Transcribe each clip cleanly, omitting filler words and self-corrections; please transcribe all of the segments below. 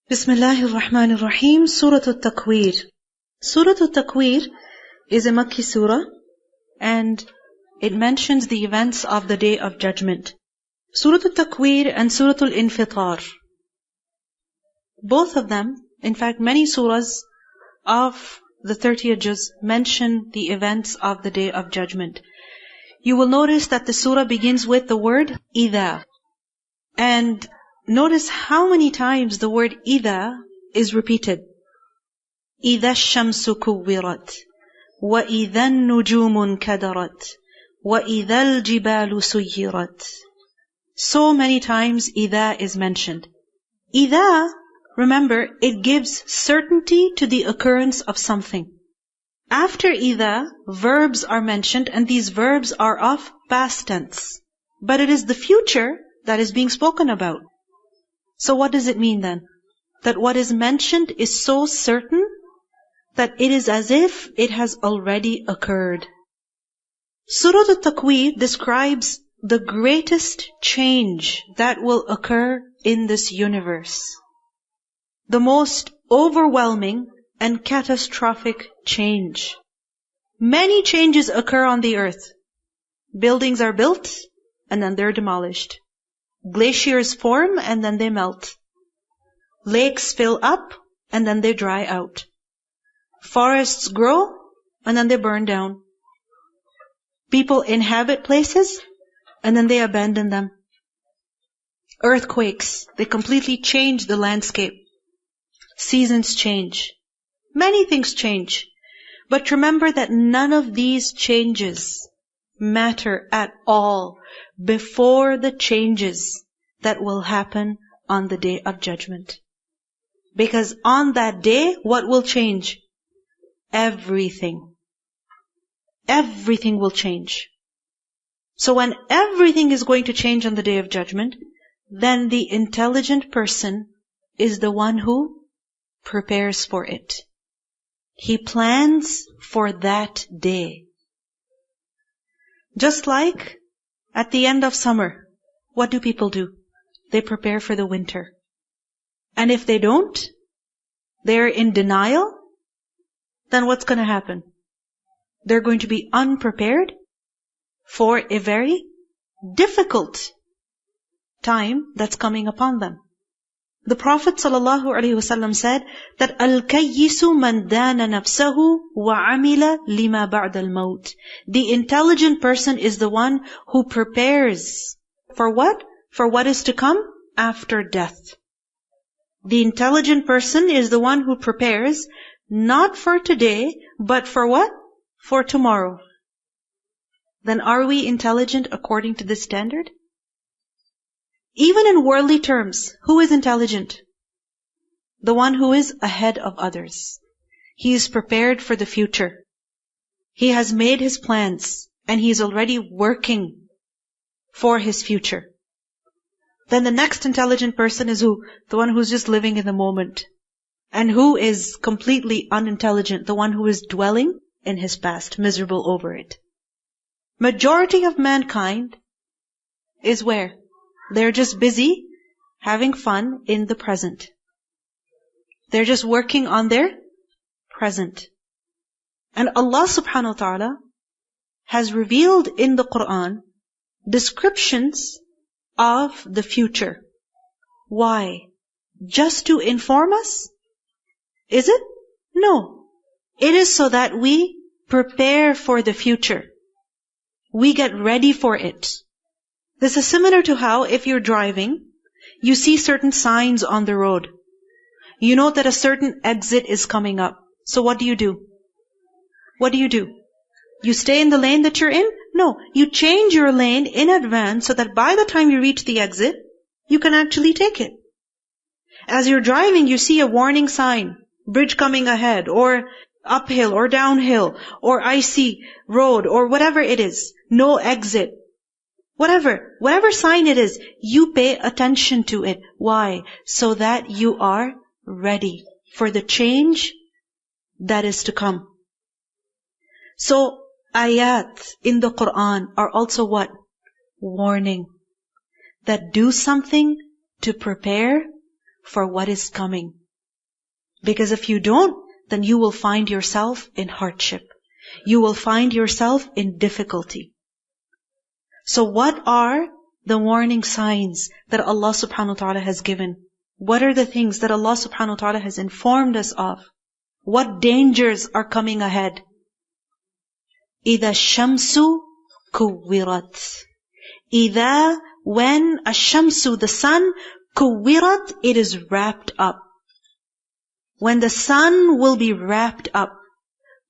Bismillahir Rahmanir Rahim, Suratul At-Takwir. Suratul At-Takwir is a Makki surah and it mentions the events of the Day of Judgment. Suratul At-Takwir and Suratul Infitar. Both of them, in fact many surahs of the 30th juz mention the events of the Day of Judgment. You will notice that the surah begins with the word إِذَا. And notice how many times the word إِذَا is repeated. إِذَا الشَّمْسُ كُوِّرَتْ وَإِذَا النُّجُومُ انْكَدَرَتْ وَإِذَا الْجِبَالُ سُيِّرَتْ. So many times إِذَا is mentioned. إِذَا, remember, it gives certainty to the occurrence of something. After إِذَا, verbs are mentioned and these verbs are of past tense. But it is the future that is being spoken about. So what does it mean then? That what is mentioned is so certain that it is as if it has already occurred. Surah At-Takwir describes the greatest change that will occur in this universe. The most overwhelming and catastrophic change. Many changes occur on the earth. Buildings are built and then they're demolished. Glaciers form and then they melt. Lakes fill up and then they dry out. Forests grow and then they burn down. People inhabit places and then they abandon them. Earthquakes, they completely change the landscape. Seasons change. Many things change. But remember that none of these changes matter at all before the changes that will happen on the Day of Judgment. Because on that day, what will change? Everything. Everything will change. So when everything is going to change on the Day of Judgment, then the intelligent person is the one who prepares for it. He plans for that day. Just like at the end of summer, what do people do? They prepare for the winter. And if they don't, they're in denial, then what's going to happen? They're going to be unprepared for a very difficult time that's coming upon them. The Prophet ﷺ said that الْكَيِّسُ مَنْ دَانَ نَفْسَهُ وَعَمِلَ لِمَا بَعْدَ الْمَوْتِ. The intelligent person is the one who prepares for what? For what is to come after death. The intelligent person is the one who prepares not for today, but for what? For tomorrow. Then are we intelligent according to this standard? Even in worldly terms, who is intelligent? The one who is ahead of others. He is prepared for the future. He has made his plans and he is already working for his future. Then the next intelligent person is who? The one who's just living in the moment. And who is completely unintelligent? The one who is dwelling in his past, miserable over it. Majority of mankind is where? They're just busy having fun in the present. They're just working on their present. And Allah subhanahu wa ta'ala has revealed in the Qur'an descriptions of the future. Why? Just to inform us? Is it? No. It is so that we prepare for the future. We get ready for it. This is similar to how if you're driving, you see certain signs on the road. You know that a certain exit is coming up. So what do? What do? You stay in the lane that you're in? No, you change your lane in advance so that by the time you reach the exit, you can actually take it. As you're driving, you see a warning sign, bridge coming ahead, or uphill, or downhill, or icy road, or whatever it is, no exit. Whatever sign it is, you pay attention to it. Why? So that you are ready for the change that is to come. So, ayat in the Qur'an are also what? Warning. That do something to prepare for what is coming. Because if you don't, then you will find yourself in hardship. You will find yourself in difficulty. So what are the warning signs that Allah subhanahu wa ta'ala has given? What are the things that Allah subhanahu wa ta'ala has informed us of? What dangers are coming ahead? إِذَا الشَّمْسُ كُوِّرَتْ. إِذَا, when الشَّمْسُ, the sun, كُوِّرَتْ, it is wrapped up. When the sun will be wrapped up.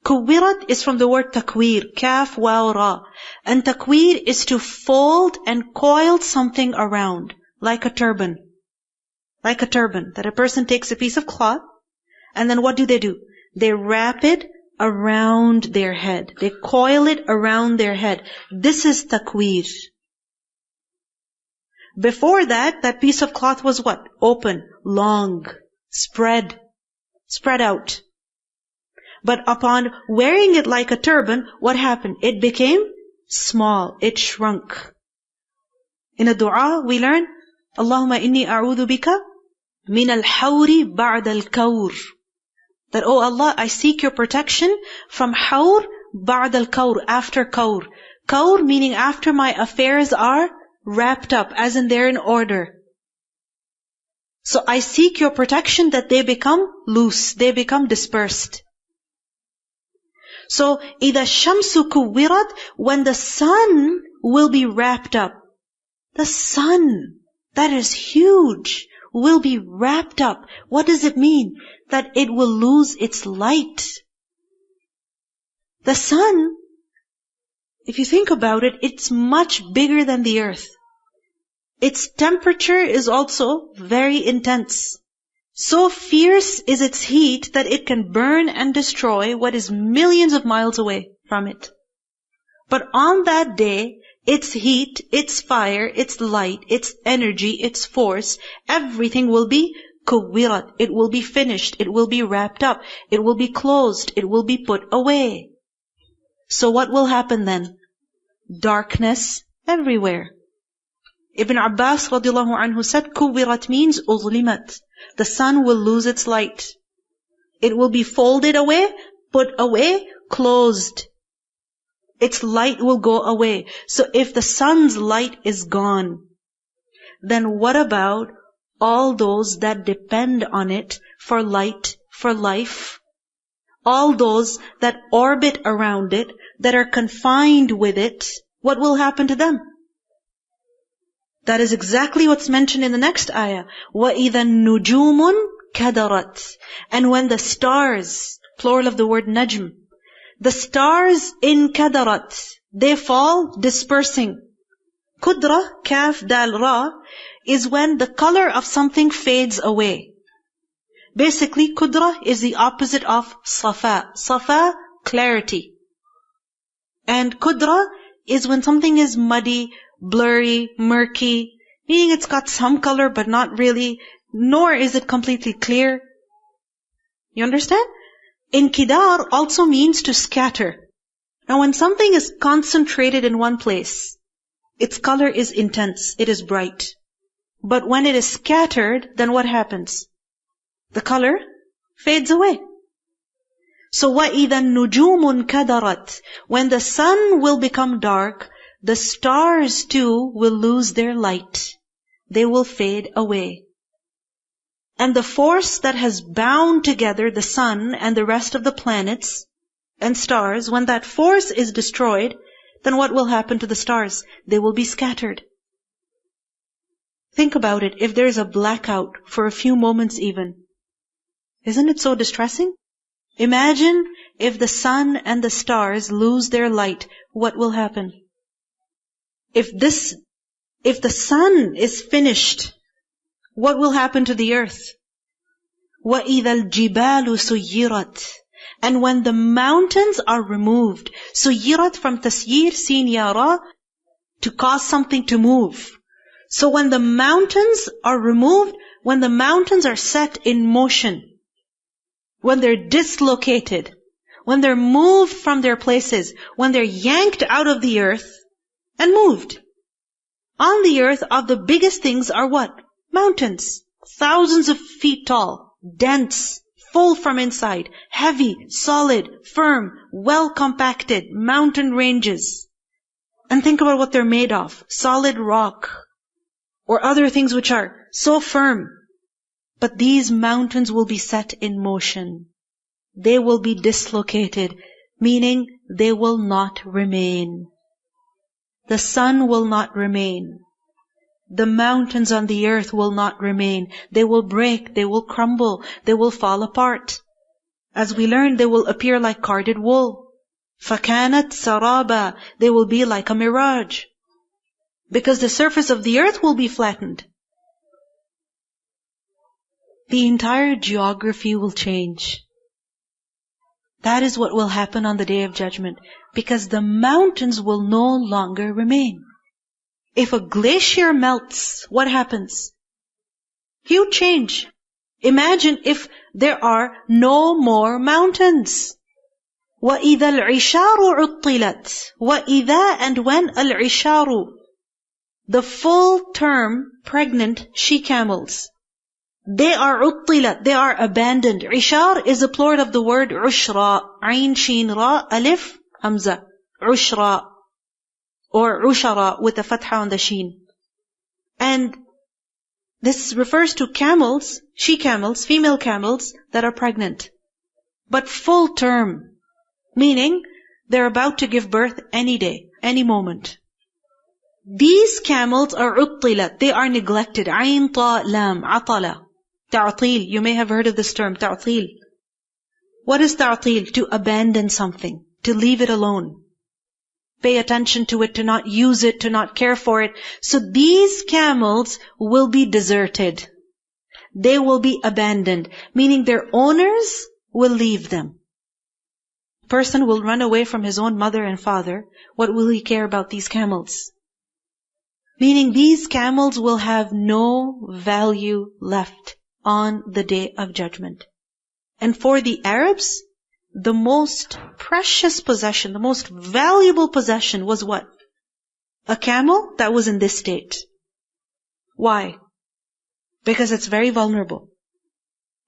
كُوِّرَتْ is from the word takwir, kaf, waw, ra. And takwir is to fold and coil something around, like a turban. Like a turban, that a person takes a piece of cloth, and then what do? They wrap it around their head. They coil it around their head. This is takwir. Before that, that piece of cloth was what? Open, long, spread out. But upon wearing it like a turban, what happened? It became small. It shrunk. In a dua, we learn, Allahumma inni a'udhu bika min al-hawri ba'da al-kawr. That, oh Allah, I seek your protection from hawr ba'da al-kawr, after kawr. Kawr meaning after my affairs are wrapped up, as in they're in order. So I seek your protection that they become loose, they become dispersed. So, إِذَا الشَّمْسُ كُوِّرَتْ, when the sun will be wrapped up. The sun, that is huge, will be wrapped up. What does it mean? That it will lose its light. The sun, if you think about it, it's much bigger than the earth. Its temperature is also very intense. So fierce is its heat that it can burn and destroy what is millions of miles away from it. But on that day, its heat, its fire, its light, its energy, its force, everything will be kuwirat. It will be finished. It will be wrapped up. It will be closed. It will be put away. So what will happen then? Darkness everywhere. Ibn Abbas radiallahu anhu said, kuwirat means uzlimat. The sun will lose its light. It will be folded away, put away, closed. Its light will go away. So if the sun's light is gone, then what about all those that depend on it for light, for life? All those that orbit around it, that are confined with it, what will happen to them? That is exactly what's mentioned in the next ayah. وَإِذَا النُّجُومٌ كَدَرَتْ. And when the stars, plural of the word najm, the stars in kadarat, they fall dispersing. Kudra, kaf, dal, ra, is when the color of something fades away. Basically, kudra is the opposite of safa. Safa, clarity. And kudra is when something is muddy, blurry, murky, meaning it's got some color but not really, nor is it completely clear. You understand? Inkidar also means to scatter. Now when something is concentrated in one place, its color is intense, it is bright. But when it is scattered, then what happens? The color fades away. So وَإِذَا النُّجُومٌ كَدَرَتْ. When the sun will become dark, the stars too will lose their light. They will fade away. And the force that has bound together the sun and the rest of the planets and stars, when that force is destroyed, then what will happen to the stars? They will be scattered. Think about it. If there is a blackout for a few moments even, isn't it so distressing? Imagine if the sun and the stars lose their light, what will happen? If the sun is finished, what will happen to the earth? وَإِذَا الْجِبَالُ سُيِّرَتْ. And when the mountains are removed, سُيِّرَتْ from tasyir, sin yara, to cause something to move. So when the mountains are removed, when the mountains are set in motion, when they're dislocated, when they're moved from their places, when they're yanked out of the earth and moved. On the earth, of the biggest things are what? Mountains. thousands of feet tall, dense, full from inside, heavy, solid, firm, well compacted, mountain ranges. And think about what they're made of. Solid rock, or other things which are so firm. But these mountains will be set in motion. They will be dislocated, meaning they will not remain. The sun will not remain. The mountains on the earth will not remain. They will break, they will crumble, they will fall apart. As we learned, they will appear like carded wool. فَكَانَتْ سَرَابًا. They will be like a mirage. Because the surface of the earth will be flattened. The entire geography will change. That is what will happen on the Day of Judgment. Because the mountains will no longer remain. If a glacier melts, what happens? Huge change. Imagine if there are no more mountains. وَإِذَا الْعِشَارُ عُطِّلَتْ. وَإِذَا, and when, الْعِشَارُ, the full term pregnant she-camels. They are عُطِّلَتْ, they are abandoned. Ishar is a plural of the word عُشْرَى. Ayn, Sheen, Ra, Alif, Hamza. عُشْرَى. Or عُشَرَى with a fatha on the sheen. And this refers to camels, she-camels, female camels that are pregnant. But full term. Meaning, they're about to give birth any day, any moment. These camels are عُطِّلَتْ. They are neglected. Ayn, Ta, Lam, Atala. Ta'til. You may have heard of this term, ta'til. What is ta'til? To abandon something. To leave it alone. Pay attention to it, to not use it, to not care for it. So these camels will be deserted. They will be abandoned. Meaning their owners will leave them. A person will run away from his own mother and father. What will he care about these camels? Meaning these camels will have no value left on the Day of Judgment. And for the Arabs, the most precious possession, the most valuable possession was what? A camel that was in this state. Why? Because it's very vulnerable.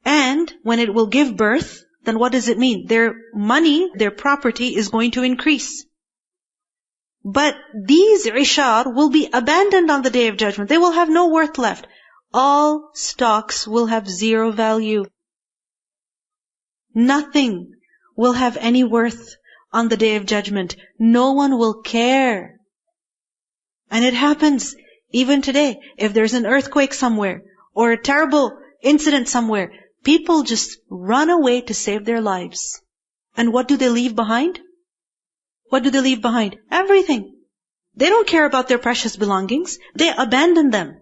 And when it will give birth, then what does it mean? Their money, their property is going to increase. But these ishar will be abandoned on the Day of Judgment. They will have no worth left. All stocks will have zero value. Nothing will have any worth on the Day of Judgment. No one will care. And it happens even today. If there's an earthquake somewhere or a terrible incident somewhere, people just run away to save their lives. And what do they leave behind? What do they leave behind? Everything. They don't care about their precious belongings. They abandon them.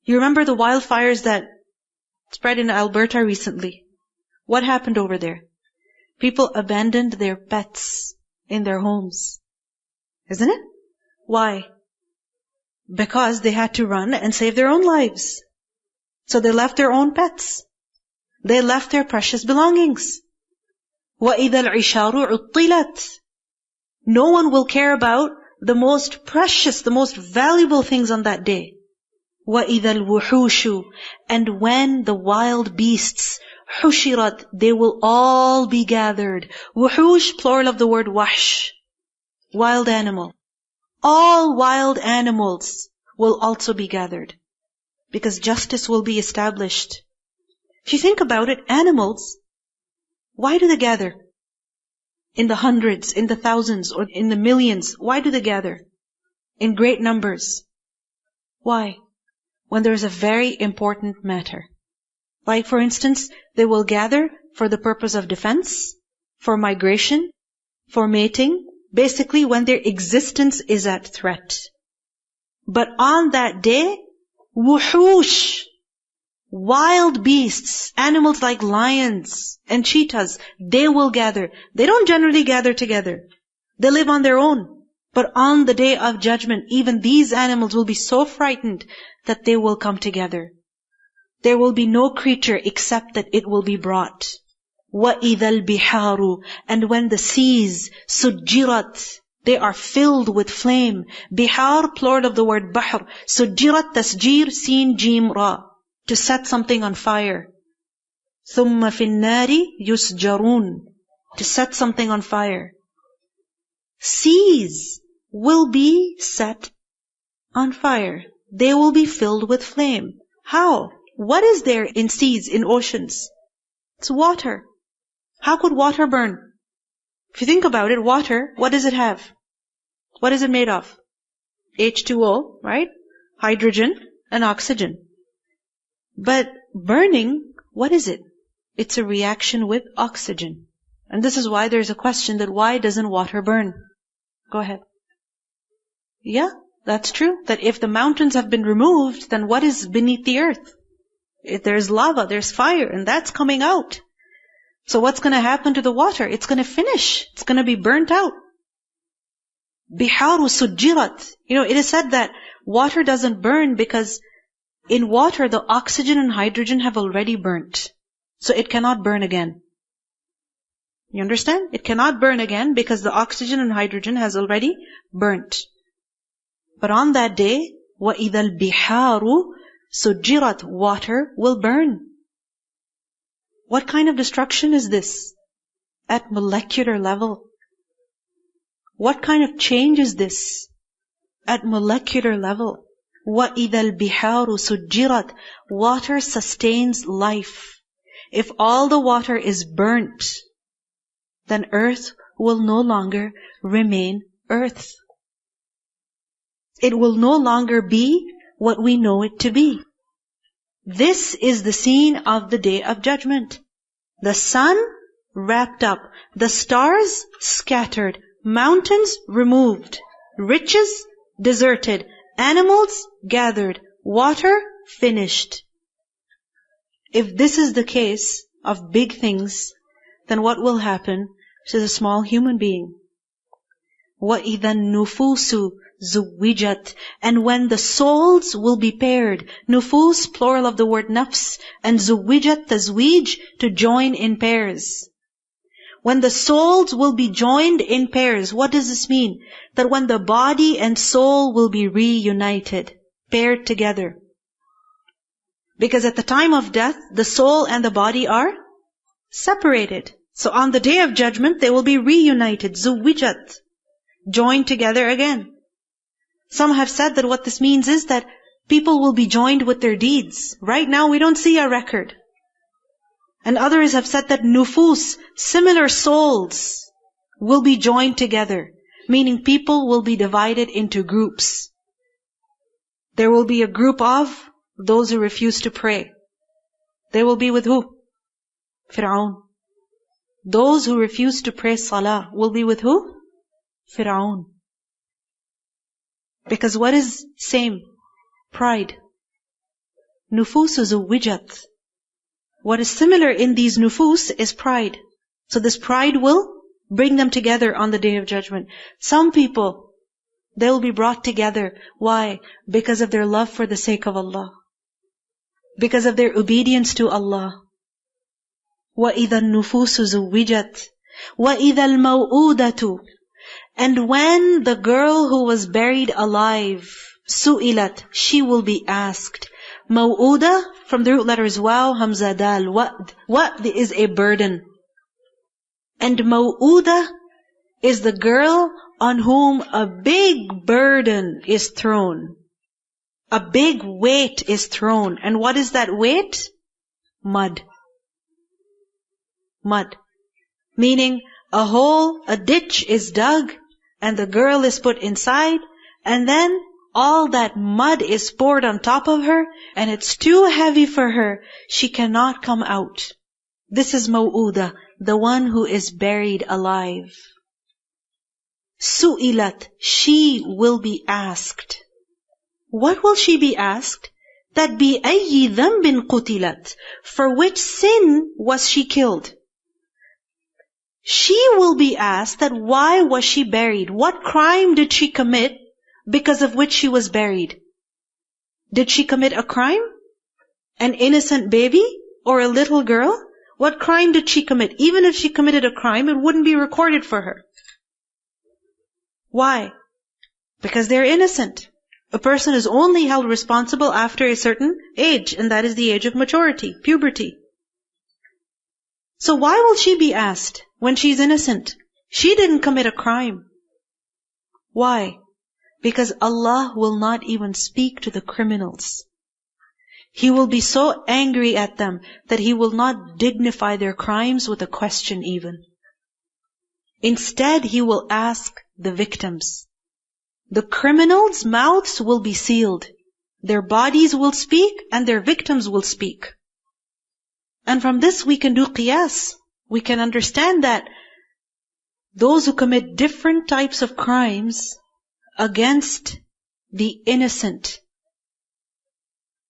You remember the wildfires that spread in Alberta recently? What happened over there? People abandoned their pets in their homes. Isn't it? Why? Because they had to run and save their own lives. So they left their own pets. They left their precious belongings. وَإِذَا الْعِشَارُ عُطِّلَتْ. No one will care about the most precious, the most valuable things on that day. وَإِذَا الْوُحُوشُ. And when the wild beasts, حُشِرَتْ, they will all be gathered. Wuhush, plural of the word wahsh. Wild animal. All wild animals will also be gathered. Because justice will be established. If you think about it, animals, why do they gather? In the hundreds, in the thousands, or in the millions. Why do they gather? In great numbers. Why? When there is a very important matter. Like for instance, they will gather for the purpose of defense, for migration, for mating, basically when their existence is at threat. But on that day, wuhush, wild beasts, animals like lions and cheetahs, they will gather. They don't generally gather together. They live on their own. But on the Day of Judgment, even these animals will be so frightened that they will come together. There will be no creature except that it will be brought. وَإِذَا الْبِحَارُ. And when the seas, سُجِّرَتْ, They are filled with flame. Bihar, plural of the word bahr. Sujjirat, tasjir, sin, jim, ra. To set something on fire. Thumma fin nari yusjarun. To set something on fire. Seas will be set on fire. They will be filled with flame. How? What is there in seas, in oceans? It's water. How could water burn? If you think about it, water, what does it have? What is it made of? H2O, right? Hydrogen and oxygen. But burning, what is it? It's a reaction with oxygen. And this is why there's a question that why doesn't water burn? Go ahead. Yeah, that's true. That if the mountains have been removed, then what is beneath the earth? If there's lava, there's fire, and that's coming out. So what's going to happen to the water? It's going to finish. It's going to be burnt out. Biharu sujjirat. It is said that water doesn't burn because in water the oxygen and hydrogen have already burnt. So it cannot burn again. You understand? It cannot burn again because the oxygen and hydrogen has already burnt. But on that day, وَإِذَا الْبِحَارُ سُجِّرَتْ, water will burn. What kind of destruction is this? At molecular level. What kind of change is this? At molecular level. وَإِذَا الْبِحَارُ سُجِّرَتْ, water sustains life. If all the water is burnt, then earth will no longer remain earth. It will no longer be what we know it to be. This is the scene of the Day of Judgment. The sun wrapped up, the stars scattered, mountains removed, riches deserted, animals gathered, water finished. If this is the case of big things, then what will happen to the small human being? وَإِذَا النُّفُوسُ زُوِّجَتْ, and when the souls will be paired. Nufus, plural of the word nafs, and zuwijat, tazwij, to join in pairs. When the souls will be joined in pairs, what does this mean? That when the body and soul will be reunited, paired together. Because at the time of death, the soul and the body are separated. So on the Day of Judgment, they will be reunited, zuwijat, joined together again. Some have said that what this means is that people will be joined with their deeds. Right now we don't see a record. And others have said that nufus, similar souls, will be joined together. Meaning people will be divided into groups. There will be a group of those who refuse to pray. They will be with who? Fir'aun. Those who refuse to pray salah will be with who? Fir'aun. Because what is same? Pride. Nufusu zuwijat. What is similar in these nufus is pride. So this pride will bring them together on the Day of Judgment. Some people, they will be brought together. Why? Because of their love for the sake of Allah. Because of their obedience to Allah. وَإِذَا النُّفُوسُ زُوِّجَتْ وَإِذَا الْمَوْءُودَةُ, and when the girl who was buried alive, su'ilat, she will be asked. Maw'uda, from the root letters waw, hamza, dal, wa'd. Wa'd is a burden. And maw'uda is the girl on whom a big burden is thrown. A big weight is thrown. And what is that weight? Mud. Mud. Meaning a hole, a ditch is dug, and the girl is put inside, and then all that mud is poured on top of her, and it's too heavy for her. She cannot come out. This is maw'uda, the one who is buried alive. Su'ilat, she will be asked. What will she be asked? That بِأَيِّ ذَنْبٍ قُتِلَتْ, for which sin was she killed? She will be asked that why was she buried? What crime did she commit because of which she was buried? Did she commit a crime? An innocent baby or a little girl? What crime did she commit? Even if she committed a crime, it wouldn't be recorded for her. Why? Because they're innocent. A person is only held responsible after a certain age, and that is the age of maturity, puberty. So why will she be asked when she's innocent? She didn't commit a crime. Why? Because Allah will not even speak to the criminals. He will be so angry at them that He will not dignify their crimes with a question even. Instead, He will ask the victims. The criminals' mouths will be sealed. Their bodies will speak and their victims will speak. And from this we can do qiyas. We can understand that those who commit different types of crimes against the innocent,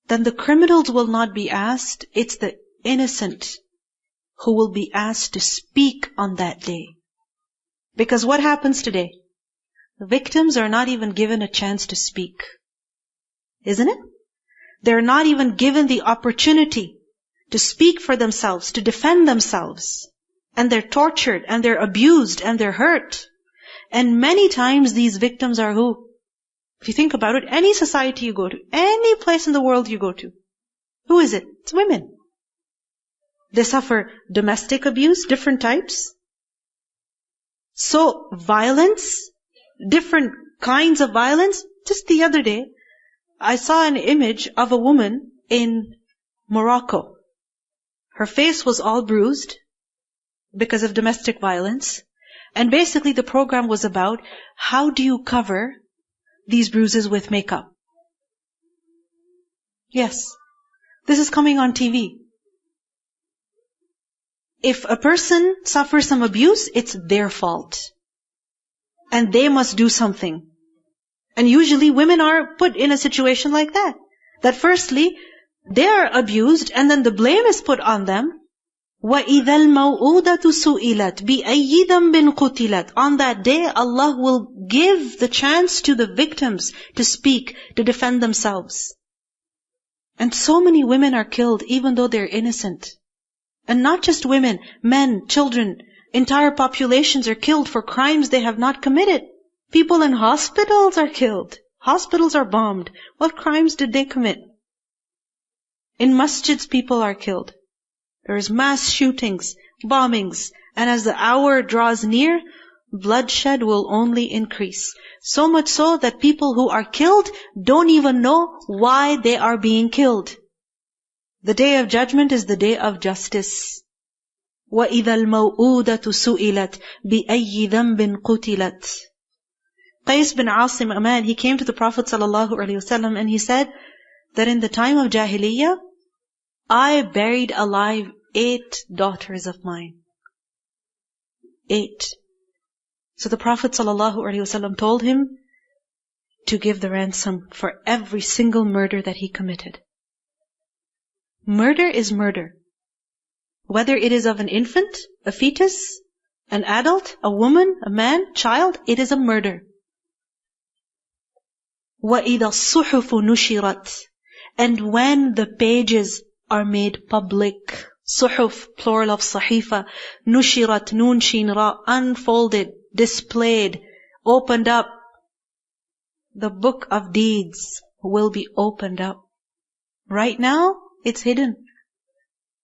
then the criminals will not be asked. It's the innocent who will be asked to speak on that day. Because what happens today? The victims are not even given a chance to speak. Isn't it? They're not even given the opportunity to speak for themselves, to defend themselves. And they're tortured, and they're abused, and they're hurt. And many times these victims are who? If you think about it, any society you go to, any place in the world you go to, who is it? It's women. They suffer domestic abuse, different types. So violence, different kinds of violence. Just the other day, I saw an image of a woman in Morocco. Her face was all bruised because of domestic violence. And basically the program was about how do you cover these bruises with makeup. Yes, this is coming on TV. If a person suffers some abuse, it's their fault. And they must do something. And usually women are put in a situation like that. That firstly, they are abused and then the blame is put on them. وَإِذَا الْمَوْءُودَةُ سُئِلَتْ بِأَيِّ ذَنْبٍ قُتِلَتْ. On that day, Allah will give the chance to the victims to speak, to defend themselves. And so many women are killed even though they're innocent. And not just women, men, children, entire populations are killed for crimes they have not committed. People in hospitals are killed. Hospitals are bombed. What crimes did they commit? In masjids, people are killed. There's mass shootings, bombings, and as the hour draws near, bloodshed will only increase. So much so that people who are killed don't even know why they are being killed. The day of judgment is the day of justice. وَإِذَا الْمَوْءُودَةُ سُئِلَتْ بِأَيِّ ذَنْبٍ قُتِلَتْ. Qais bin Asim, a man, he came to the Prophet ﷺ and he said that in the time of Jahiliyyah, I buried alive 8 daughters of mine. 8. So the Prophet ﷺ told him to give the ransom for every single murder that he committed. Murder is murder. Whether it is of an infant, a fetus, an adult, a woman, a man, child, it is a murder. وَإِذَا الصُّحُفُ نُشِرَتْ. And when the pages are made public. Suhuf, plural of sahifa. Nushirat, nun, shin, ra. Unfolded, displayed, opened up. The book of deeds will be opened up. Right now, it's hidden.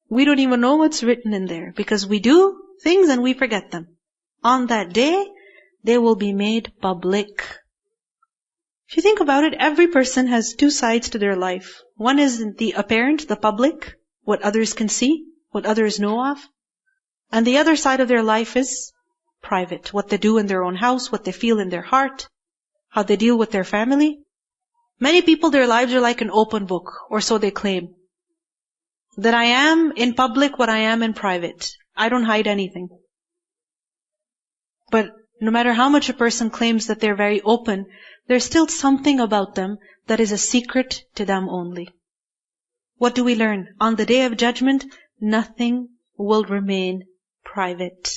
We don't even know what's written in there because we do things and we forget them. On that day, they will be made public. If you think about it, every person has 2 sides to their life. One is the apparent, the public, what others can see, what others know of. And the other side of their life is private, what they do in their own house, what they feel in their heart, how they deal with their family. Many people, their lives are like an open book, or so they claim. That I am in public what I am in private. I don't hide anything. But no matter how much a person claims that they're very open, there's still something about them that is a secret to them only. What do we learn? On the day of judgment, nothing will remain private.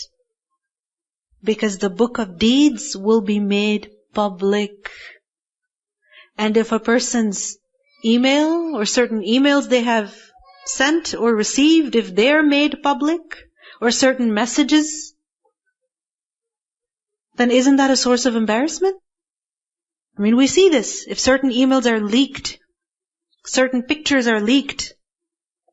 Because the book of deeds will be made public. And if a person's email or certain emails they have sent or received, if they're made public, or certain messages, then isn't that a source of embarrassment? I mean, we see this. If certain emails are leaked, certain pictures are leaked,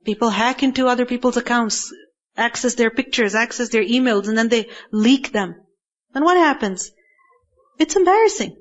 people hack into other people's accounts, access their pictures, access their emails, and then they leak them. Then what happens? It's embarrassing.